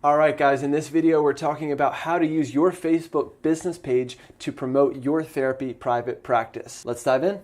All right, guys, in this video, we're talking about how to use your Facebook business page to promote your therapy private practice. Let's dive in.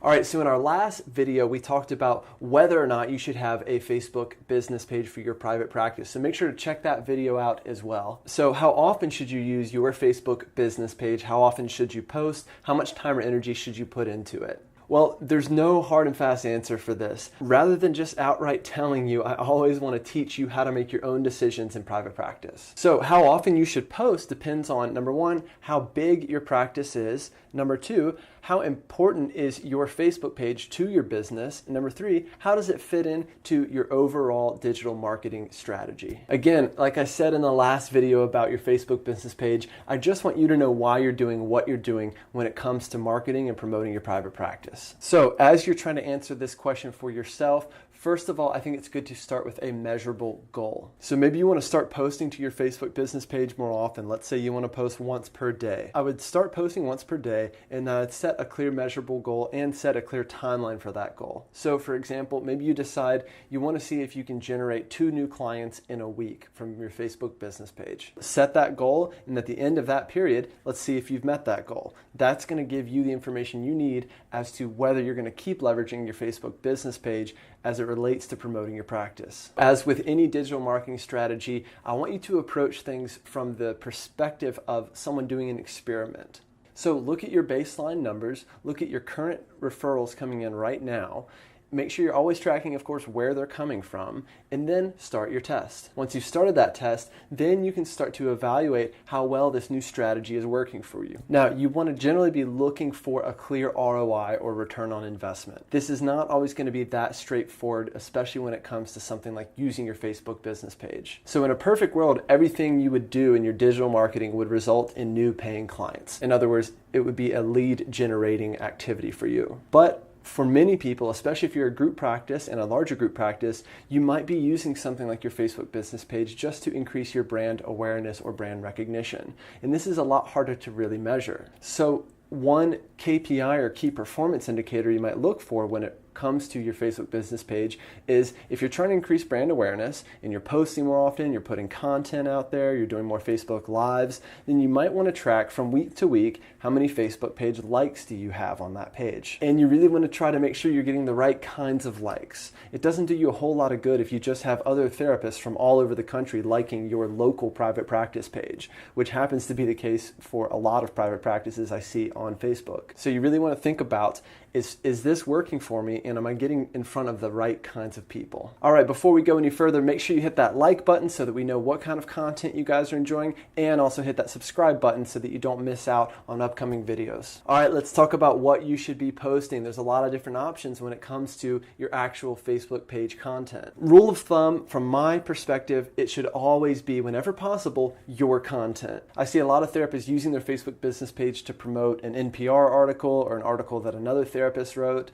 All right, so in our last video, we talked about whether or not you should have a Facebook business page for your private practice. So make sure to check that video out as well. So how often should you use your Facebook business page? How often should you post? How much time or energy should you put into it? Well, there's no hard and fast answer for this. Rather than just outright telling you, I always want to teach you how to make your own decisions in private practice. So how often you should post depends on, number one, how big your practice is. Number two, how important is your Facebook page to your business? And number three, how does it fit into your overall digital marketing strategy? Again, like I said in the last video about your Facebook business page, I just want you to know why you're doing what you're doing when it comes to marketing and promoting your private practice. So as you're trying to answer this question for yourself, first of all, I think it's good to start with a measurable goal. So maybe you want to start posting to your Facebook business page more often. Let's say you want to post once per day. I would start posting once per day, and I'd set a clear measurable goal and set a clear timeline for that goal. So for example, maybe you decide you want to see if you can generate 2 new clients in a week from your Facebook business page. Set that goal, and at the end of that period, let's see if you've met that goal. That's going to give you the information you need as to whether you're going to keep leveraging your Facebook business page as it relates to promoting your practice. As with any digital marketing strategy, I want you to approach things from the perspective of someone doing an experiment. So look at your baseline numbers, look at your current referrals coming in right now. Make sure you're always tracking, of course, where they're coming from, and then start your test. Once you've started that test, then you can start to evaluate how well this new strategy is working for you. Now, you want to generally be looking for a clear ROI or return on investment. This is not always going to be that straightforward, especially when it comes to something like using your Facebook business page. So in a perfect world, everything you would do in your digital marketing would result in new paying clients. In other words, it would be a lead generating activity for you. But for many people, especially if you're a group practice and a larger group practice, you might be using something like your Facebook business page just to increase your brand awareness or brand recognition. And this is a lot harder to really measure. So one KPI or key performance indicator you might look for when it comes to your Facebook business page is if you're trying to increase brand awareness and you're posting more often, you're putting content out there, you're doing more Facebook lives, then you might want to track from week to week how many Facebook page likes do you have on that page. And you really want to try to make sure you're getting the right kinds of likes. It doesn't do you a whole lot of good if you just have other therapists from all over the country liking your local private practice page, which happens to be the case for a lot of private practices I see on Facebook. So you really want to think about, is this working for me, and am I getting in front of the right kinds of people? All right, before we go any further, make sure you hit that like button so that we know what kind of content you guys are enjoying, and also hit that subscribe button so that you don't miss out on upcoming videos. All right, let's talk about what you should be posting. There's a lot of different options when it comes to your actual Facebook page content. Rule of thumb, from my perspective, it should always be, whenever possible, your content. I see a lot of therapists using their Facebook business page to promote an NPR article or an article that another therapist wrote.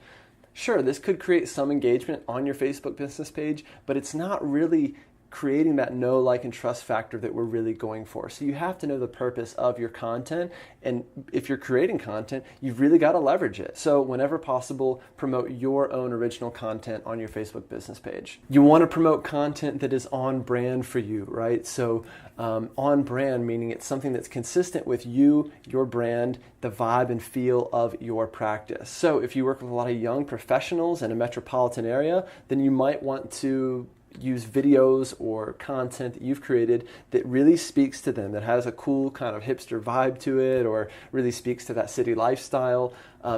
Sure, this could create some engagement on your Facebook business page, but it's not really creating that know, like, and trust factor that we're really going for. So you have to know the purpose of your content, and if you're creating content, you've really got to leverage it. So whenever possible, promote your own original content on your Facebook business page. You want to promote content that is on brand for you, right? So on brand, meaning it's something that's consistent with you, your brand, the vibe and feel of your practice. So if you work with a lot of young professionals in a metropolitan area, then you might want to use videos or content that you've created that really speaks to them, that has a cool kind of hipster vibe to it, or really speaks to that city lifestyle.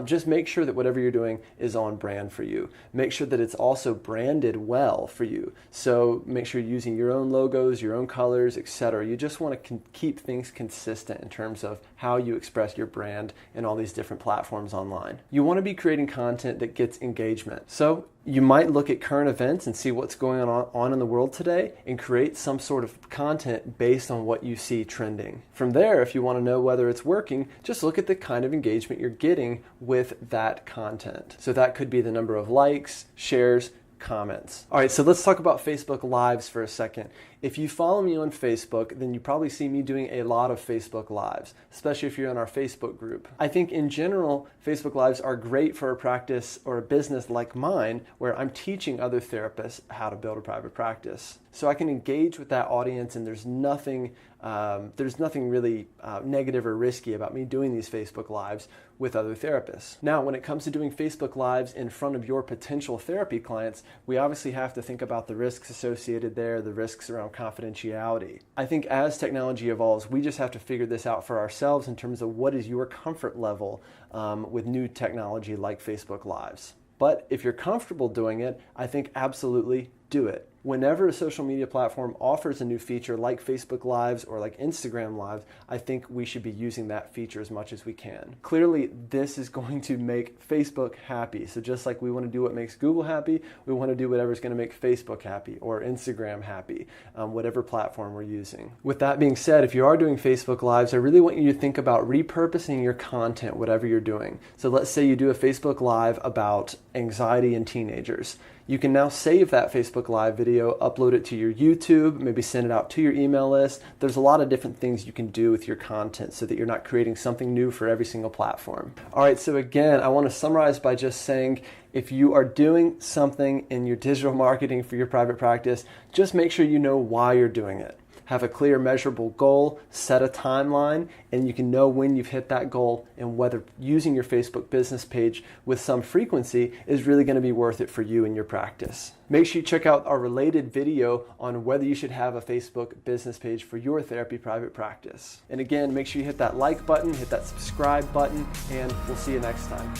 Just make sure that whatever you're doing is on brand for you. Make sure that it's also branded well for you. So make sure you're using your own logos, your own colors, etc. You just want to keep things consistent in terms of how you express your brand in all these different platforms online. You want to be creating content that gets engagement. So you might look at current events and see what's going on in the world today and create some sort of content based on what you see trending. From there, if you want to know whether it's working, just look at the kind of engagement you're getting with that content. So that could be the number of likes, shares, comments. All right, so let's talk about Facebook Lives for a second. If you follow me on Facebook, then you probably see me doing a lot of Facebook Lives, especially if you're in our Facebook group. I think in general, Facebook Lives are great for a practice or a business like mine, where I'm teaching other therapists how to build a private practice. So I can engage with that audience, and there's nothing really negative or risky about me doing these Facebook Lives with other therapists. Now, when it comes to doing Facebook Lives in front of your potential therapy clients, we obviously have to think about the risks associated there, the risks around confidentiality. I think as technology evolves, we just have to figure this out for ourselves in terms of what is your comfort level with new technology like Facebook Lives. But if you're comfortable doing it, I think absolutely do it. Whenever a social media platform offers a new feature like Facebook Lives or like Instagram Lives, I think we should be using that feature as much as we can. Clearly, this is going to make Facebook happy. So just like we want to do what makes Google happy, we want to do whatever is going to make Facebook happy or Instagram happy, whatever platform we're using. With that being said, if you are doing Facebook Lives, I really want you to think about repurposing your content, whatever you're doing. So let's say you do a Facebook Live about anxiety in teenagers. You can now save that Facebook Live video, upload it to your YouTube, maybe send it out to your email list. There's a lot of different things you can do with your content so that you're not creating something new for every single platform. All right, so again, I want to summarize by just saying, if you are doing something in your digital marketing for your private practice, just make sure you know why you're doing it. Have a clear, measurable goal, set a timeline, and you can know when you've hit that goal and whether using your Facebook business page with some frequency is really going to be worth it for you and your practice. Make sure you check out our related video on whether you should have a Facebook business page for your therapy private practice. And again, make sure you hit that like button, hit that subscribe button, and we'll see you next time.